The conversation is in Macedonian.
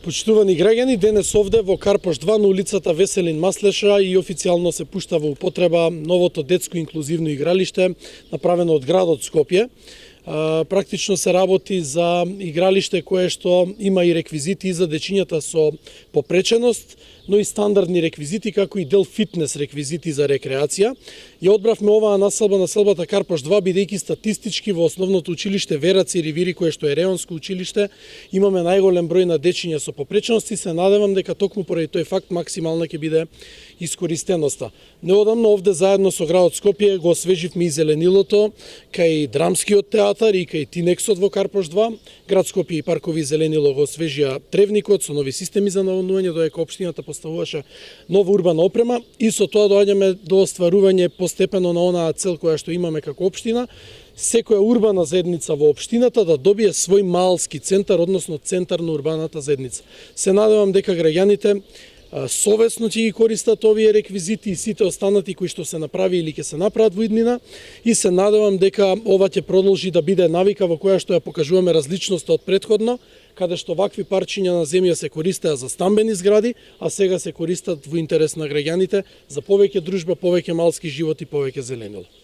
Почитувани граѓани, денес овде во Карпош 2 на улицата Веселин Маслеша и официјално се пушта во употреба новото детско инклузивно игралиште направено од градот Скопје. Практично се работи за игралиште кое што има и реквизити за дечињата со попреченост, но и стандардни реквизити, како и дел фитнес реквизити за рекреација. Ја одбравме оваа населба на селбата Карпош 2, бидејќи статистички во основното училиште Вераци Ривири, кое што е реонско училиште, имаме најголем број на дечиња со попречености. Се надевам дека токму поради тој факт максимална ќе биде искористеноста. Неодамно овде заедно со градот Скопје го освеживме и зеленилото кај Драмскиот театар и кај Тинексот во Карпош 2. Град Скопје и паркови зеленило го освежија тревникот со нови системи за наводнување, додека општината поставуваше нова урбана опрема и со тоа доаѓаме до остварување постепено на онаа цел која што имаме како општина, секоја урбана заедница во општината да добие свој малски центар, односно центар на урбаната заедница. Се надевам дека граѓаните совесно ќе ги користат овие реквизити и сите останати кои што се направи или ќе се направат во иднина, и се надевам дека ова ќе продолжи да биде навика во која што ја покажуваме различноста од претходно, каде што вакви парчиња на земја се користеа за стамбени згради, а сега се користат во интерес на граѓаните за повеќе дружба, повеќе малски живот и повеќе зеленило.